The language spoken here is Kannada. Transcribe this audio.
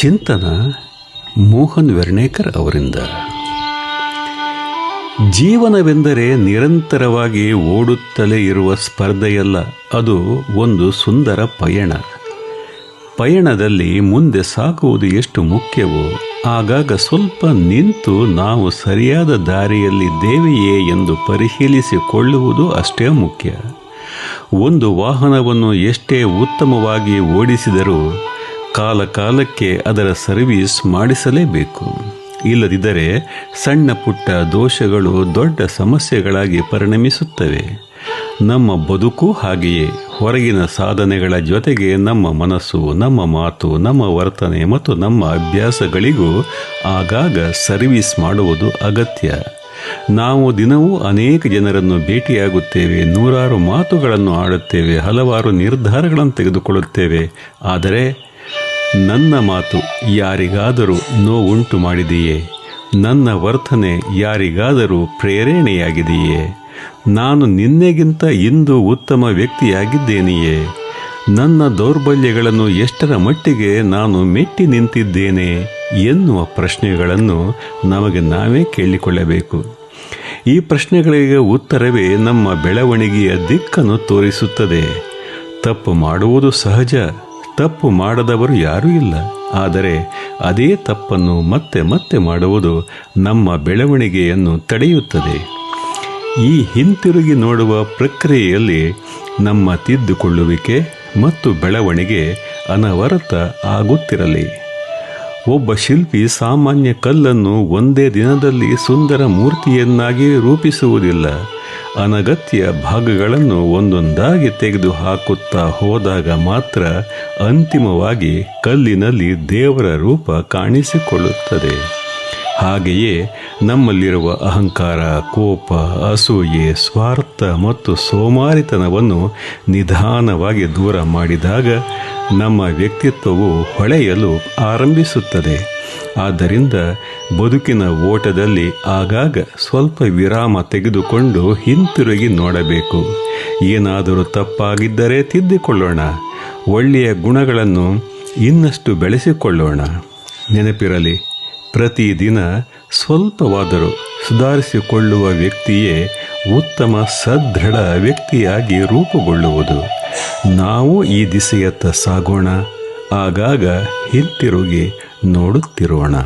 ಚಿಂತನ ಮೋಹನ್ ವೆರ್ಣೇಕರ್ ಅವರಿಂದ. ಜೀವನವೆಂದರೆ ನಿರಂತರವಾಗಿ ಓಡುತ್ತಲೇ ಇರುವ ಸ್ಪರ್ಧೆಯಲ್ಲ, ಅದು ಒಂದು ಸುಂದರ ಪಯಣ. ಪಯಣದಲ್ಲಿ ಮುಂದೆ ಸಾಗುವುದು ಎಷ್ಟು ಮುಖ್ಯವೋ ಆಗಾಗ ಸ್ವಲ್ಪ ನಿಂತು ನಾವು ಸರಿಯಾದ ದಾರಿಯಲ್ಲಿದ್ದೇವೆಯೇ ಎಂದು ಪರಿಶೀಲಿಸಿಕೊಳ್ಳುವುದು ಅಷ್ಟೇ ಮುಖ್ಯ. ಒಂದು ವಾಹನವನ್ನು ಎಷ್ಟೇ ಉತ್ತಮವಾಗಿ ಓಡಿಸಿದರೂ ಕಾಲಕಾಲಕ್ಕೆ ಅದರ ಸರ್ವಿಸ್ ಮಾಡಿಸಲೇಬೇಕು. ಇಲ್ಲದಿದ್ದರೆ ಸಣ್ಣ ಪುಟ್ಟ ದೋಷಗಳು ದೊಡ್ಡ ಸಮಸ್ಯೆಗಳಾಗಿ ಪರಿಣಮಿಸುತ್ತವೆ. ನಮ್ಮ ಬದುಕು ಹಾಗೆಯೇ. ಹೊರಗಿನ ಸಾಧನೆಗಳ ಜೊತೆಗೆ ನಮ್ಮ ಮನಸ್ಸು, ನಮ್ಮ ಮಾತು, ನಮ್ಮ ವರ್ತನೆ ಮತ್ತು ನಮ್ಮ ಅಭ್ಯಾಸಗಳಿಗೂ ಆಗಾಗ ಸರ್ವಿಸ್ ಮಾಡುವುದು ಅಗತ್ಯ. ನಾವು ದಿನವೂ ಅನೇಕ ಜನರನ್ನು ಭೇಟಿಯಾಗುತ್ತೇವೆ, ನೂರಾರು ಮಾತುಗಳನ್ನು ಆಡುತ್ತೇವೆ, ಹಲವಾರು ನಿರ್ಧಾರಗಳನ್ನು ತೆಗೆದುಕೊಳ್ಳುತ್ತೇವೆ. ಆದರೆ ನನ್ನ ಮಾತು ಯಾರಿಗಾದರೂ ನೋವುಂಟು ಮಾಡಿದೆಯೇ? ನನ್ನ ವರ್ತನೆ ಯಾರಿಗಾದರೂ ಪ್ರೇರಣೆಯಾಗಿದೆಯೇ? ನಾನು ನಿನ್ನೆಗಿಂತ ಇಂದು ಉತ್ತಮ ವ್ಯಕ್ತಿಯಾಗಿದ್ದೇನೆಯೇ? ನನ್ನ ದೌರ್ಬಲ್ಯಗಳನ್ನು ಎಷ್ಟರ ಮಟ್ಟಿಗೆ ನಾನು ಮೆಟ್ಟಿ ನಿಂತಿದ್ದೇನೆ ಎನ್ನುವ ಪ್ರಶ್ನೆಗಳನ್ನು ನಮಗೆ ನಾವೇ ಕೇಳಿಕೊಳ್ಳಬೇಕು. ಈ ಪ್ರಶ್ನೆಗಳಿಗೆ ಉತ್ತರವೇ ನಮ್ಮ ಬೆಳವಣಿಗೆಯ ದಿಕ್ಕನ್ನು ತೋರಿಸುತ್ತದೆ. ತಪ್ಪು ಮಾಡುವುದು ಸಹಜ, ತಪ್ಪು ಮಾಡದವರು ಯಾರೂ ಇಲ್ಲ. ಆದರೆ ಅದೇ ತಪ್ಪನ್ನು ಮತ್ತೆ ಮತ್ತೆ ಮಾಡುವುದು ನಮ್ಮ ಬೆಳವಣಿಗೆಯನ್ನು ತಡೆಯುತ್ತದೆ. ಈ ಹಿಂತಿರುಗಿ ನೋಡುವ ಪ್ರಕ್ರಿಯೆಯಲ್ಲಿ ನಮ್ಮ ತಿದ್ದುಕೊಳ್ಳುವಿಕೆ ಮತ್ತು ಬೆಳವಣಿಗೆ ಅನವರತ ಆಗುತ್ತಿರಲಿ. ಒಬ್ಬ ಶಿಲ್ಪಿ ಸಾಮಾನ್ಯ ಕಲ್ಲನ್ನು ಒಂದೇ ದಿನದಲ್ಲಿ ಸುಂದರ ಮೂರ್ತಿಯನ್ನಾಗಿ ರೂಪಿಸುವುದಿಲ್ಲ. ಅನಗತ್ಯ ಭಾಗಗಳನ್ನು ಒಂದೊಂದಾಗಿ ತೆಗೆದು ಹಾಕುತ್ತಾ ಹೋದಾಗ ಮಾತ್ರ ಅಂತಿಮವಾಗಿ ಕಲ್ಲಿನಲ್ಲಿ ದೇವರ ರೂಪ ಕಾಣಿಸಿಕೊಳ್ಳುತ್ತದೆ. ಹಾಗೆಯೇ ನಮ್ಮಲ್ಲಿರುವ ಅಹಂಕಾರ, ಕೋಪ, ಅಸೂಯೆ, ಸ್ವಾರ್ಥ ಮತ್ತು ಸೋಮಾರಿತನವನ್ನು ನಿಧಾನವಾಗಿ ದೂರ ಮಾಡಿದಾಗ ನಮ್ಮ ವ್ಯಕ್ತಿತ್ವವು ಹೊಳೆಯಲು ಆರಂಭಿಸುತ್ತದೆ. ಆದ್ದರಿಂದ ಬದುಕಿನ ಓಟದಲ್ಲಿ ಆಗಾಗ ಸ್ವಲ್ಪ ವಿರಾಮ ತೆಗೆದುಕೊಂಡು ಹಿಂತಿರುಗಿ ನೋಡಬೇಕು. ಏನಾದರೂ ತಪ್ಪಾಗಿದ್ದರೆ ತಿದ್ದಿಕೊಳ್ಳೋಣ, ಒಳ್ಳೆಯ ಗುಣಗಳನ್ನು ಇನ್ನಷ್ಟು ಬೆಳೆಸಿಕೊಳ್ಳೋಣ. ನೆನಪಿರಲಿ, ಪ್ರತಿದಿನ ಸ್ವಲ್ಪವಾದರೂ ಸುಧಾರಿಸಿಕೊಳ್ಳುವ ವ್ಯಕ್ತಿಯೇ ಉತ್ತಮ ಸದೃಢ ವ್ಯಕ್ತಿಯಾಗಿ ರೂಪುಗೊಳ್ಳುವುದು. ನಾವು ಈ ದಿಸೆಯತ್ತ ಸಾಗೋಣ, ಆಗಾಗ ಹಿಂತಿರುಗಿ ನೋಡುತ್ತಿರೋಣ.